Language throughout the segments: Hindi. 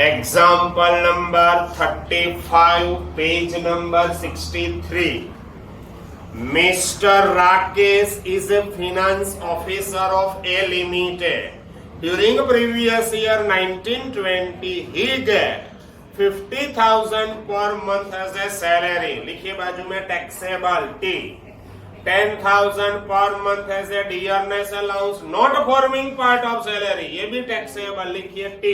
Example number 35, page number 63. Mr. Rakesh is a finance officer of A Limited. During previous year 1920, he get 50,000 per month as a salary. लिखिए बाजू में taxable T. 10,000 per month as a dearness allowance, not forming part of salary. ये भी taxable लिखिए T.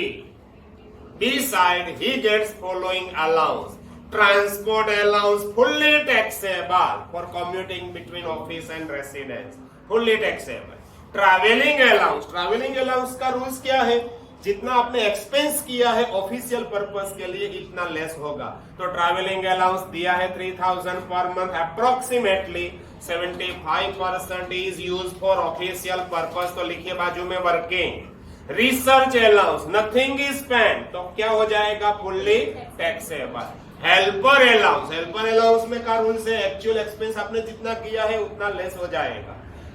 Beside, he gets following allowance. Transport allowance fully taxable for commuting between office and residence. Fully taxable. Traveling allowance का रूल्स क्या है? जितना आपने एक्सपेंस किया है ऑफिशियल पर्पस के लिए इतना लेस होगा. तो ट्रैवलिंग अलाउंस दिया है 3,000 per month. Approximately 75% is use for official purpose. तो लिखिए बाजू में working. Research allowance nothing is spend, तो क्या हो जाएगा? Fully taxable. हेल्पर अलाउंस में का रूल से एक्चुअल एक्सपेंस आपने जितना किया है उतना लेस हो जाएगा.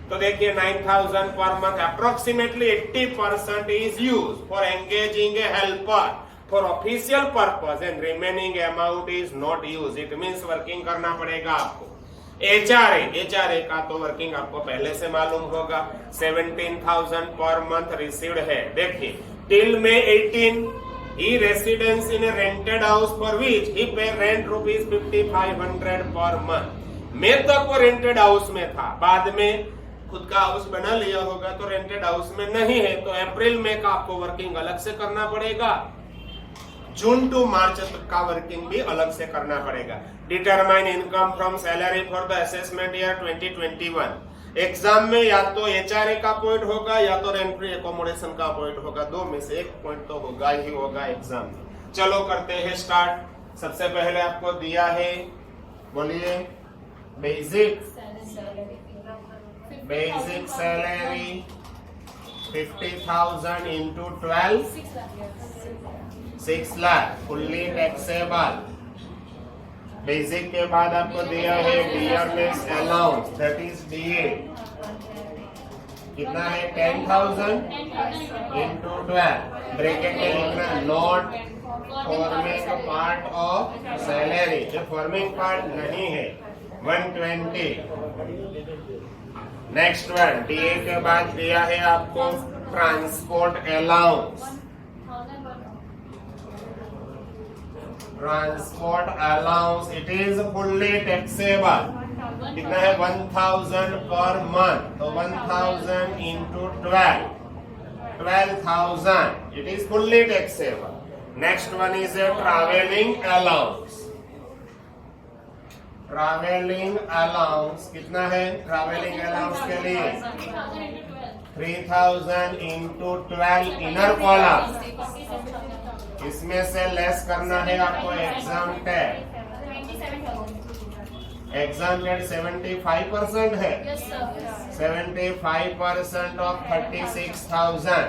तो देखिए 9,000 per month. Approximately 80% is use for engaging A helper for official purpose and remaining amount is not use. It means working करना पड़ेगा आपको. एचआरए का तो वर्किंग आपको पहले से मालूम होगा. 17,000 पर मंथ रिसीव्ड है. देखिए टिल में 18 he residence in a rented house for which he pay rent rupees 5,500 per month. में तक वो रेंटेड हाउस में था, बाद में खुद का हाउस बना लिया होगा तो रेंटेड हाउस में नहीं है. तो अप्रैल में का आपको वर्किंग अलग से करना पड़ेगा. जून टू मार्च तक का वर्किंग भी अलग से करना पड़ेगा. Determine income from salary for the assessment year 2021. Exam में या तो एचआरए का पॉइंट होगा या तो रेंट फ्री एकोमोडेशन का पॉइंट होगा. दो में से एक पॉइंट तो होगा ही होगा एग्जाम में. चलो करते हैं स्टार्ट. सबसे पहले आपको दिया है, बोलिए, basic salary 50,000 into 12 6 lakh fully taxable. Basic के बाद आपको दिया है dearness allowance, that is DA. कितना है? 10,000 इंटू 12. ब्रैकेट में लिखना not forming part of salary. जो फॉर्मिंग पार्ट नहीं है 120. नेक्स्ट वन डीए के बाद दिया है आपको transport allowance. It is fully taxable. कितना है? 1,000 पर मंथ. तो 1,000 into 12,000. It is fully taxable. Next one is a travelling allowance. कितना है ट्रैवलिंग अलाउंस के लिए? 3,000 इंटू 12 इनर कॉलम. इसमें से लेस करना है आपको एग्जाम टेड. 75% है. 75% of 36,000.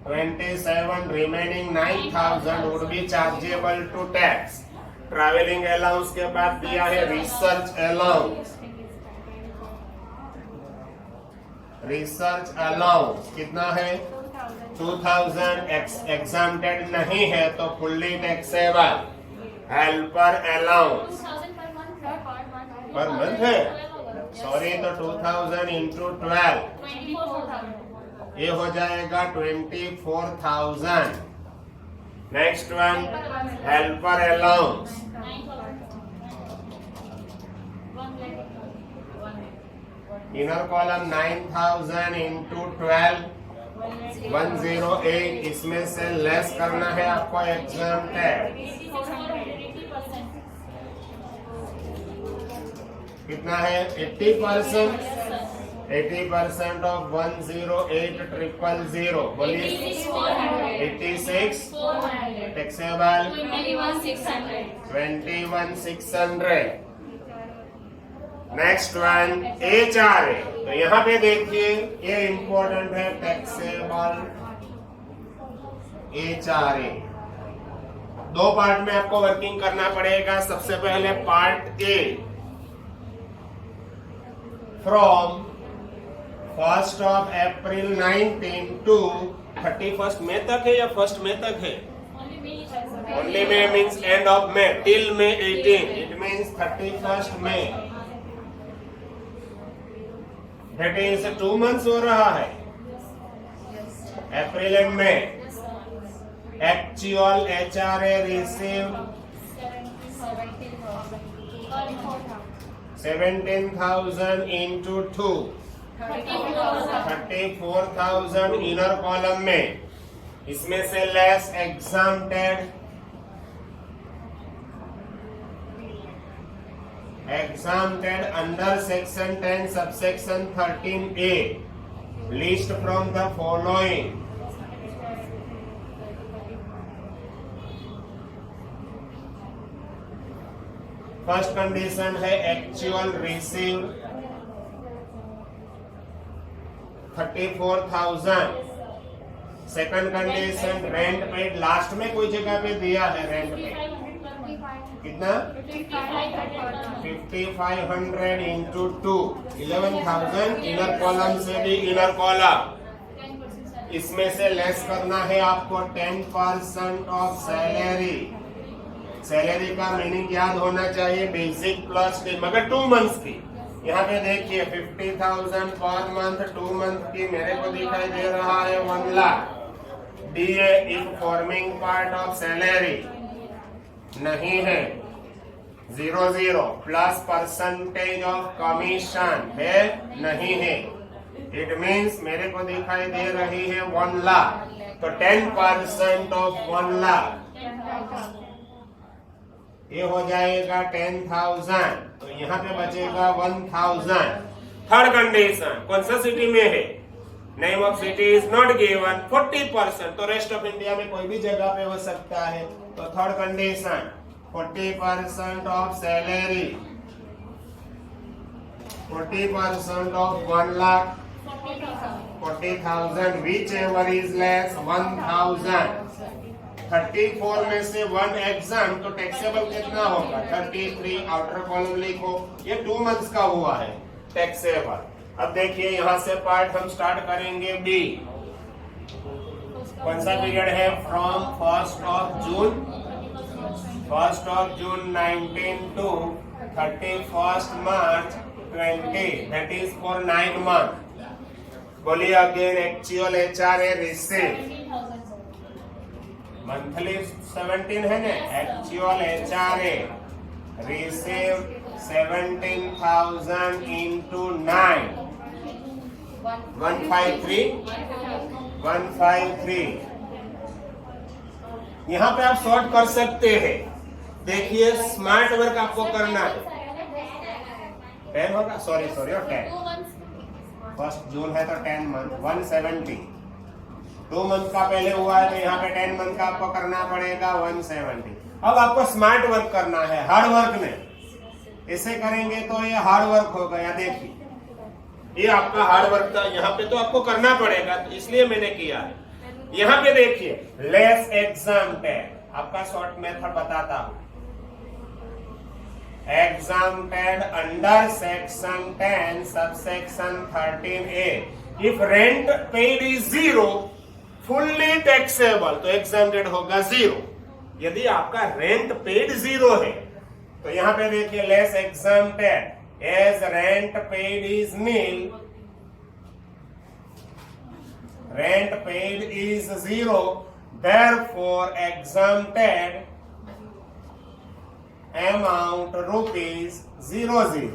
27 remaining 9,000 would be chargeable to tax. Travelling allowance के बाद दिया है रिसर्च अलाउंस. कितना है? 2,000. एग्जाम्प्टेड नहीं है तो fully taxable. Helper allowance per month है, सॉरी. तो 2,000 इंटू 12 ये हो जाएगा 24,000. Next one helper allowance. Inner column 9,000 into 12 108. इसमें से लेस करना है आपको एग्जाम टैक्स. कितना है? 80%. 80% ऑफ 108,000. बोलिए 86 टैक्सेबल. 21,600. Next one HRA. तो यहाँ पे देखिए ये इंपॉर्टेंट है. Taxable HRA. दो पार्ट में आपको वर्किंग करना पड़ेगा. सबसे पहले part A. From 1st of April 19 to 31 मई तक है या 1 मई तक है? Only May means end of May till May 18. It means 31st May. That is 2 months हो रहा है. April and May. Actual HRA received 17,000 into 2. 34,000 inner column में. इसमें से less exempted under section 10 subsection 13A. List from the following. First condition है actual received 34,000. Second condition rent paid. Last में कोई जगह पे दिया है रेंट पेड कितना? 5500 इंटू 2 11,000. इनर कॉलम से भी इनर कॉलम. इसमें से लेस करना है आपको 10% ऑफ सैलरी. सैलरी का मीनिंग याद होना चाहिए बेसिक प्लस मगर 2 मंथ्स की. यहाँ पे देखिए 50,000 पर मंथ 2 मंथ की मेरे को दिखाई दे रहा है 1 lakh. DA if forming part of salary नहीं है. 00 प्लस परसेंटेज ऑफ कमीशन है नहीं है. इट मीन्स मेरे को दिखाई दे रही है 1 लाख. तो 10% ऑफ 1 लाख ये हो जाएगा 10,000. तो यहाँ पे बचेगा 1,000. थर्ड कंडीशन कौन सा सिटी में है? Name of city is not given. 40%. तो रेस्ट ऑफ इंडिया में कोई भी जगह पे हो सकता है. तो third condition 40% of salary 40% of 1 lakh 40,000 which ever is less 1,000. 34 में से 1 एग्जाम. तो टैक्सेबल कितना होगा? 33. आउटर कॉलम लिखो. ये 2 मंथ्स का हुआ है टैक्सेबल. अब देखिए यहाँ से पार्ट हम स्टार्ट करेंगे बी. कौन सा पीरियड है? From 1st of June 19 to 31st March 20. That is for 9 month. बोलिए again. Actual HRA receive monthly 17 है ना. Actual HRA receive 17,000 into 9 153. यहाँ पे आप सॉर्ट कर सकते हैं. देखिए स्मार्ट वर्क आपको करना है. 10 होगा. सॉरी और 10. 1st जून है तो 10 मंथ 170. 2 मंथ का पहले हुआ है तो यहाँ पे 10 मंथ का आपको करना पड़ेगा 170. अब आपको स्मार्ट वर्क करना है. हार्ड वर्क में इसे करेंगे तो ये हार्ड वर्क हो गया. देखिए ये आपका हार्ड वर्क था. यहाँ पे तो आपको करना पड़ेगा तो इसलिए मैंने किया है. यहाँ पे देखिए लेस एग्जाम्प्टेड. आपका शॉर्ट मेथड बताता हूँ. Exempted under section 10 subsection 13A. If rent paid is 0 fully taxable. तो एग्जाम्प्टेड होगा 0. यदि आपका रेंट पेड 0 है तो यहाँ पे देखिए less exempted as rent paid is nil. Rent paid is 0. therefore exempted amount ₹0.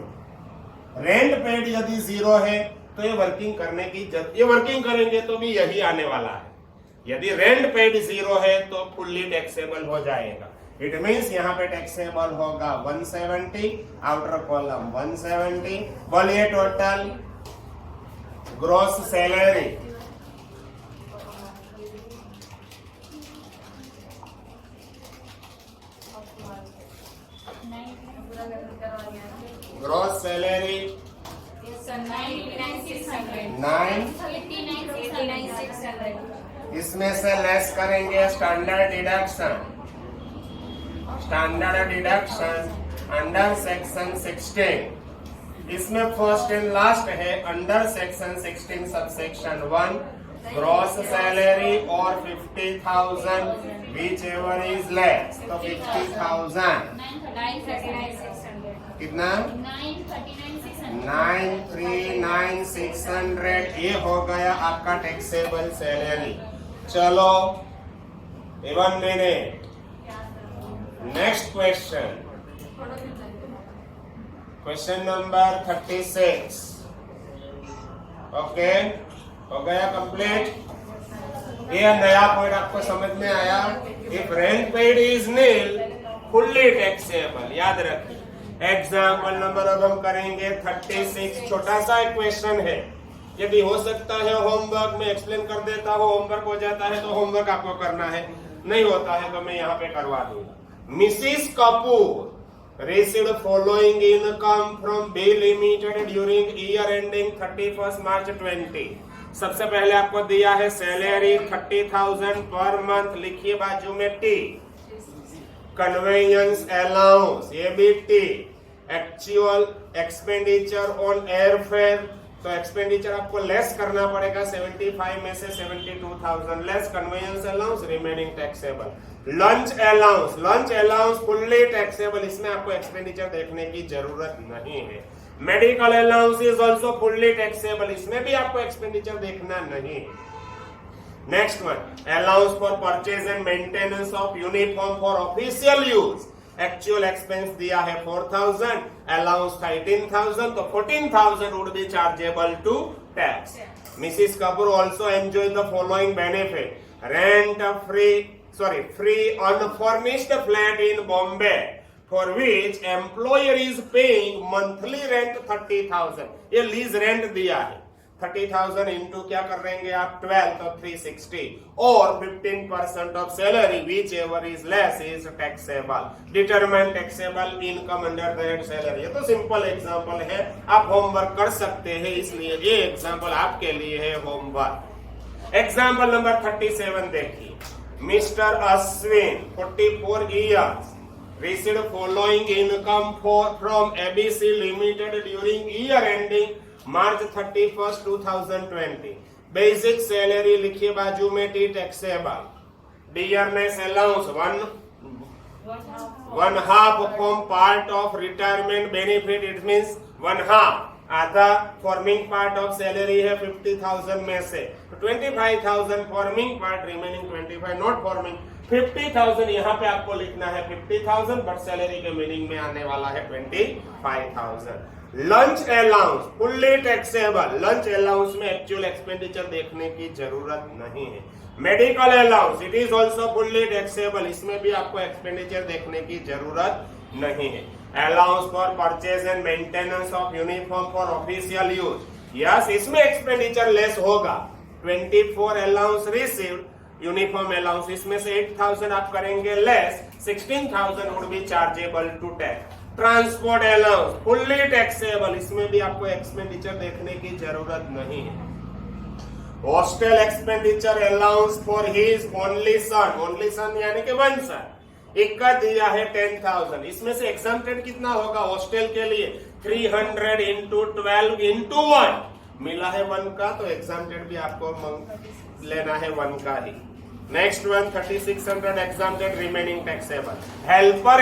Rent paid यदि 0 है तो ये वर्किंग करने की ये वर्किंग करेंगे तो भी यही आने वाला है. यदि रेंट पेड 0 है तो फुल्ली टैक्सेबल हो जाएगा. इट मीन्स यहाँ पे टैक्सेबल होगा 170. Outer column 170. बोलिए total gross salary gross salary 9. इसमें से लेस करेंगे स्टैंडर्ड डिडक्शन अंडर सेक्शन 16. इसमें फर्स्ट एंड लास्ट है under section 16 subsection 1 gross salary और 50,000 विच एवर इज लेस, तो 50,000 कितना 939,600 ये हो गया आपका टैक्सेबल सैलरी। चलो 1 minute, next question, question number 36। Okay, हो गया कंप्लीट। ये नया पॉइंट आपको समझ में आया? If rent paid is nil fully taxable, याद रखिए। एग्जाम्पल नंबर अब हम करेंगे 36। छोटा सा एक क्वेश्चन है, ये भी हो सकता है होमवर्क में एक्सप्लेन कर देता हो, होमवर्क हो जाता है तो होमवर्क आपको करना है, नहीं होता है तो मैं यहाँ पे करवा दूंगा। Mrs Kapoor received following income from B Limited during year ending 31st March 20। सबसे पहले आपको दिया है सैलरी 30,000 पर मंथ, लिखिए बाजू में T। कन्वेयंस अलाउंस, ये भी T। Actual expenditure on airfare, तो एक्सपेंडिचर आपको लेस करना पड़ेगा, 75 में से 72,000 less conveyance allowance, remaining taxable. Lunch allowance fully taxable, इसमें आपको एक्सपेंडिचर देखने की जरूरत नहीं है। Medical allowance is also fully taxable, इसमें भी आपको एक्सपेंडिचर देखना नहीं है। Next one, allowance for purchase and maintenance of uniform for official use, actual expense दिया है 4,000, अलाउंस था 18,000, तो 14,000 would be chargeable to tax. Mrs Kapoor also enjoy the following benefit, rent free unfurnished flat in Bombay for which employer is paying monthly rent 30,000। ये लीज रेंट दिया है, 30,000 इंटू क्या कर रहेंगे आप 12, तो 360, और 15% of salary which ever is less is taxable. Determine taxable income under the head salary. ये तो सिंपल एग्जांपल है, आप होमवर्क कर सकते हैं, इसलिए ये एग्जांपल आपके लिए है होमवर्क। एग्जांपल नंबर 37 देखिए। Mr. Ashwin, 44 years, received following income from ABC Limited during year ending March 31st, 2020। Basic salary लिखिए बाजू में T taxable। Dearness allowance 1/2 from part of retirement benefit, it means 1/2, आधा फॉर्मिंग पार्ट ऑफ सैलरी है 50,000 में से, तो 25,000 forming part, remaining 25 not forming. 50,000 यहाँ पे आपको लिखना है 50,000, बट सैलरी के मीनिंग में आने वाला है 25,000। Lunch allowance fully taxable, lunch allowance में एक्चुअल एक्सपेंडिचर देखने की जरूरत नहीं है। Medical allowance it is also fully taxable, इसमें भी आपको एक्सपेंडिचर देखने की जरूरत नहीं है। Allowance for purchase and maintenance of uniform for official use, yes इसमें एक्सपेंडिचर लेस होगा। 24 अलाउंस रिसीव्ड, यूनिफॉर्म अलाउंस इसमें से 8,000 आप करेंगे less, 16,000 would be chargeable to tax. Transport allowance fully taxable, इसमें भी आपको एक्सपेंडिचर देखने की जरूरत नहीं है। Hostel expenditure allowance for his only son यानी कि 1 सन, एक का दिया है 10,000, इसमें से एग्जम्प्टेड कितना होगा हॉस्टल के लिए 300 इंटू 12 इंटू 1, मिला है 1 का, तो एग्जम्प्टेड भी आपको लेना है 1 का ही। Next one 3600 exempted, remaining taxable. Helper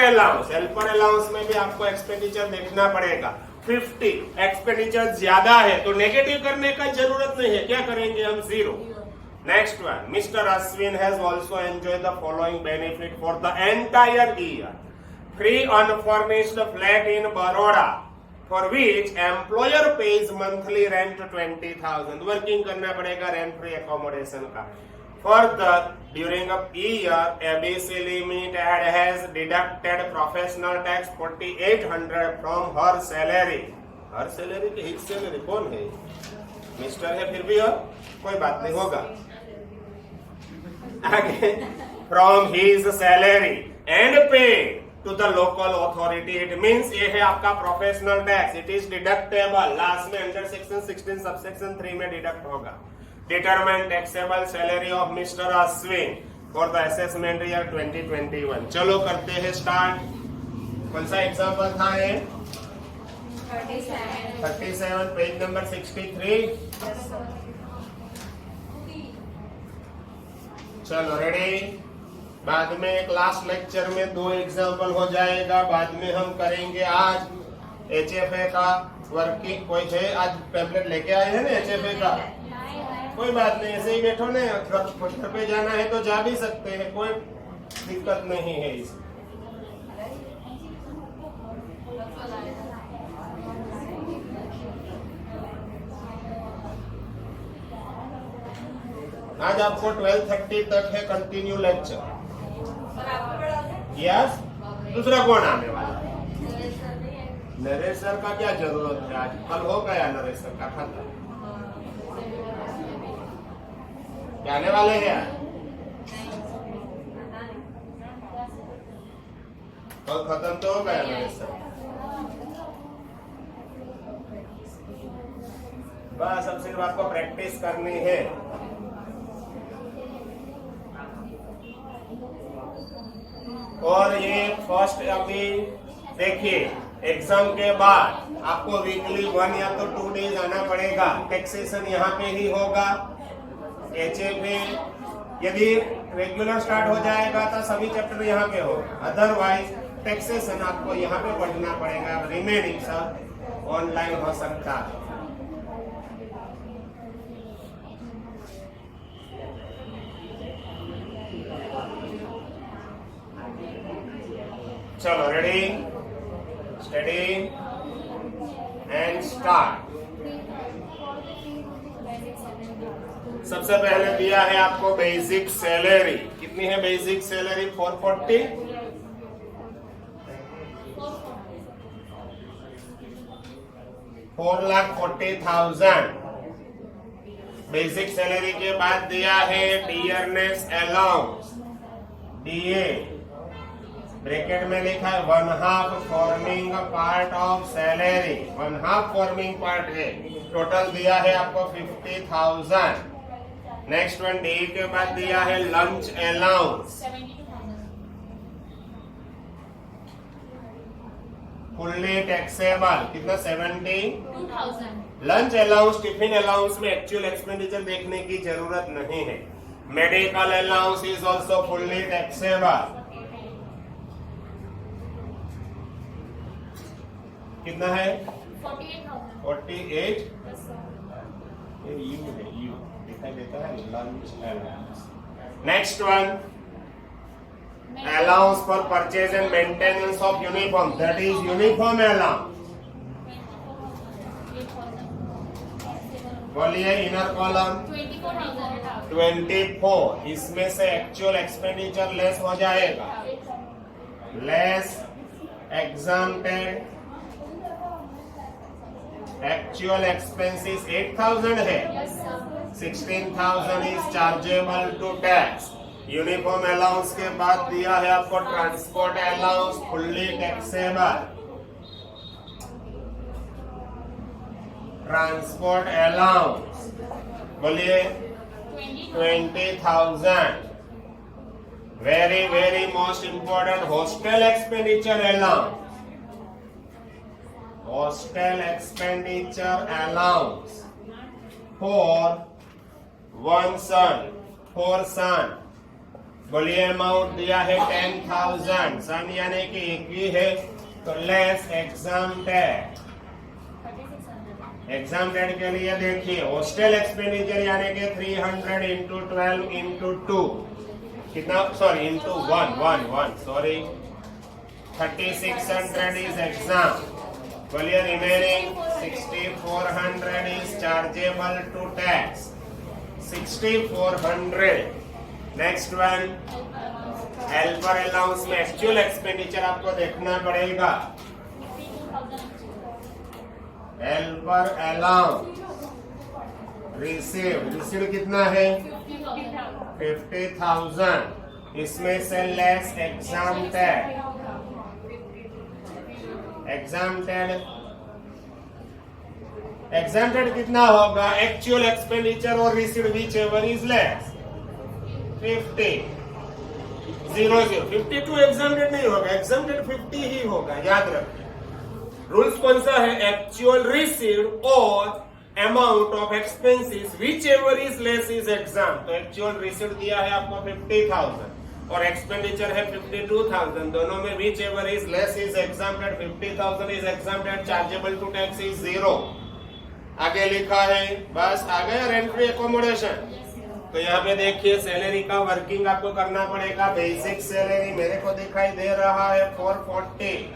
allowance में भी आपको एक्सपेंडिचर देखना पड़ेगा 50, एक्सपेंडिचर ज्यादा है तो नेगेटिव करने का जरूरत नहीं है, क्या करेंगे हम 0। Next one, Mr. Ashwin has also enjoyed the following benefit for the entire year: free unfurnished flat in Baroda, for which employer pays monthly rent 20,000। Working करना पड़ेगा रेंट फ्री एकोमोडेशन का। Further, during a year, ABC Limited has deducted professional tax 4,800 from her salary। Her salary के हिट सैलरी कौन है? मिस्टर है फिर भी, और कोई बात नहीं होगा आगे। From his salary and pay to the local authority, it means ये है आपका professional tax, it is deductible. Last में अंडर सेक्शन 16 सबसेक्शन 3 में डिडक्ट होगा। Determine taxable salary of Mister Ashwin for the assessment year 2021। चलो करते हैं स्टार्ट। कौन सा एग्जाम्पल था ये? 37 पेज नंबर 63। चलो रेडी। बाद में क्लास लेक्चर में 2 एग्जाम्पल हो जाएगा। बाद में हम करेंगे आज HFA का वर्किंग। कोई है आज पैम्पलेट लेके आए हैं ना HFA का? कोई बात नहीं, ऐसे ही बैठो ना। घर पे जाना है तो जा भी सकते हैं, कोई दिक्कत नहीं है इसमें। आज आपको 12:30 तक है कंटिन्यू लेक्चर। यस। दूसरा कौन आने वाला है? नरेश सर का क्या जरूरत है? आज कल हो गया नरेश सर का खत्म। क्या आने वाले हैं? कल खत्म तो हो गया नरेश सर। बस अब सिर्फ आपको प्रैक्टिस करनी है। और ये फर्स्ट अभी देखिए, एग्जाम के बाद आपको वीकली 1 या तो 2 डेज आना पड़ेगा। टैक्सेशन यहाँ पे ही होगा। HFA यदि रेगुलर स्टार्ट हो जाएगा तो सभी चैप्टर यहाँ पे होगा, अदरवाइज टैक्सेशन आपको यहाँ पे पढ़ना पड़ेगा। रिमेनिंग सब ऑनलाइन हो सकता है। चलो रेडी, स्टडी एंड स्टार्ट। सबसे पहले दिया है आपको बेसिक सैलरी। कितनी है बेसिक सैलरी? 440। 4,40,000 बेसिक सैलरी के बाद दिया है डियरनेस अलाउंस, DA। ब्रैकेट में लिखा है 1/2 forming part of salary. 1/2 forming part है। टोटल दिया है आपको 50,000। नेक्स्ट वन डी के बाद दिया है लंच अलाउंस, फुल्ली टैक्सेबल। कितना? 72,000। लंच अलाउंस, टिफिन अलाउंस में एक्चुअल एक्सपेंडिचर देखने की जरूरत नहीं है। Medical allowance is also fully taxable. कितना है? 48। यू दिखाई देता है lunch allowance. Next one, allowance for purchase and maintenance of uniform, that is uniform allowance. बोलिए इनर कॉलम 24। इसमें से एक्चुअल एक्सपेंडिचर लेस हो जाएगा। लेस एग्जाम्प्टेड एक्चुअल एक्सपेंसेस 8,000 है। 16,000 is chargeable to tax. Uniform allowance के बाद दिया है आपको transport allowance, fully taxable. Transport allowance बोलिए 20,000। Very very most important, hostel expenditure allowance. Hostel expenditure allowance for son. बोलिए अमाउंट दिया है 10,000। सन यानी कि एक ही है तो लेस एग्जाम्प्टेड। एग्जाम्प्टेड के लिए देखिए हॉस्टल एक्सपेंडिचर यानी कि 300 इंटू 12 इंटू 2 कितना? Sorry into 1 sorry 3600 is exam. बोलिए remaining 6400 is chargeable to tax. 6400। Next one, helper allowance में एक्चुअल एक्सपेंडिचर आपको देखना पड़ेगा। हेल्पर अलाउंस रिसीव्ड कितना है? 50,000। इसमें से लेस एग्जाम्प्टेड कितना होगा? एक्चुअल एक्सपेंडिचर और received which ever is less 50 0 52 exempted नहीं होगा, एग्जाम्प्टेड 50 ही होगा। याद रखिए रूल्स कौन सा है? एक्चुअल रिसीव्ड और amount of expenses whichever is less is exempt। तो एक्चुअल रिसीट दिया है आपको 50,000 और एक्सपेंडिचर है 52,000, दोनों में whichever is less is exempted। 50,000 is exempted, chargeable to tax is 0। आगे लिखा है, बस आ गया रेंट फ्री एकोमोडेशन। तो यहाँ पे देखिए सैलरी का वर्किंग आपको करना पड़ेगा। बेसिक सैलरी मेरे को दिखाई दे रहा है 440,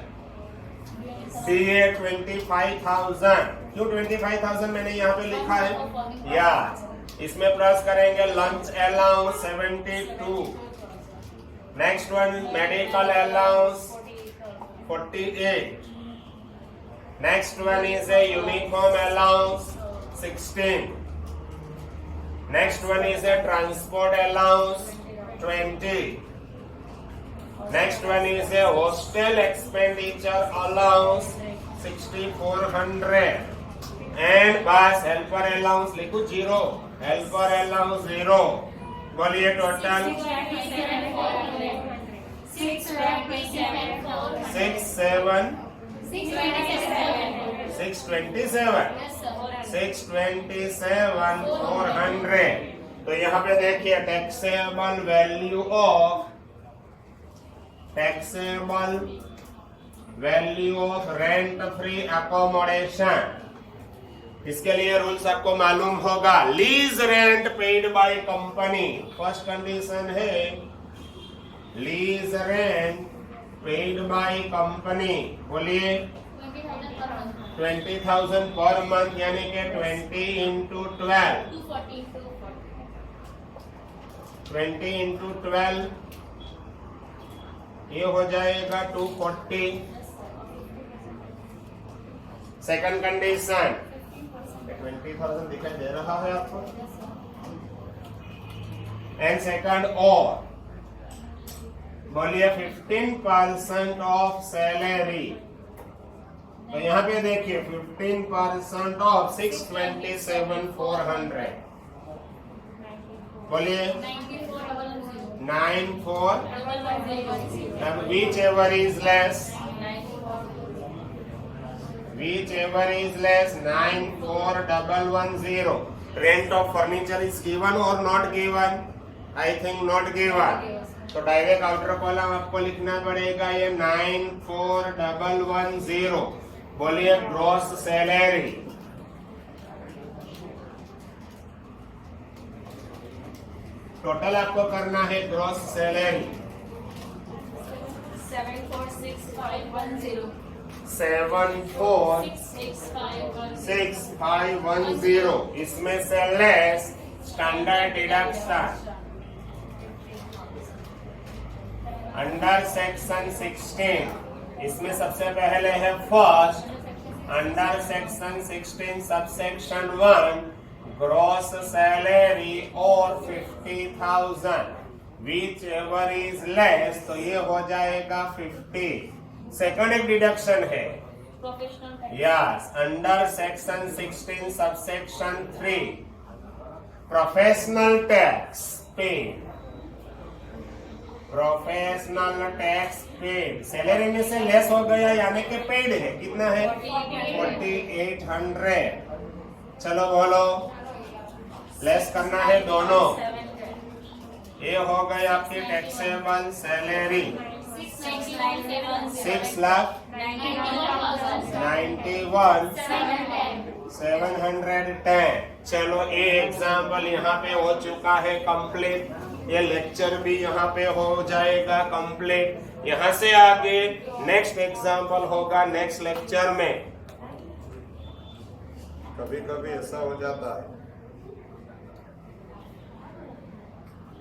CA 25,000। क्यों 25,000 मैंने यहाँ पे लिखा है? या इसमें प्लस करेंगे lunch allowance 72, next one medical allowance 48, next one is a uniform allowance 16, next one is a transport allowance 20, next one is a hostel expenditure allowance 6,400 and बस helper allowance लिखो 0, helper allowance 0। बोलिए टोटल 627,400। तो यहाँ पे देखिए taxable value of rent free accommodation. इसके लिए रूल्स आपको मालूम होगा। Lease rent paid by company, first condition है lease rent paid by company. बोलिए 20,000 पर मंथ, यानी कि 20 into 12, 20 into 12 ये हो जाएगा 240। सेकंड कंडीशन 20,000 दिखाई दे रहा है आपको। एंड सेकंड और बोलिए 15% ऑफ सैलरी। तो यहाँ पे देखिए 15% ऑफ 627,400। बोलिए 94, whichever is less 94,110। Rent of furniture is given और not given? I think not given. तो डायरेक्ट आउटर कॉलम आपको लिखना पड़ेगा ये 94,110। बोलिए ग्रॉस सैलरी। टोटल आपको करना है ग्रॉस सैलरी 74,6,510। इसमें से less standard deduction under section 16। इसमें सबसे पहले है first under section 16 subsection 1 gross salary और 50,000 विच एवर इज लेस। तो ये हो जाएगा 50। सेकंड एक डिडक्शन है yes under section 16 subsection 3 professional tax paid. Professional tax paid salary में से लेस हो गया, यानी कि पेड है। कितना है? 4,800। चलो बोलो लेस करना है दोनों। ये हो गई आपकी टैक्सेबल सैलरी 6,91,710। चलो ये एग्जाम्पल यहाँ पे हो चुका है कंप्लीट। ये लेक्चर भी यहाँ पे हो जाएगा कंप्लीट। यहाँ से आगे नेक्स्ट एग्जाम्पल होगा नेक्स्ट लेक्चर में। कभी कभी ऐसा हो जाता है।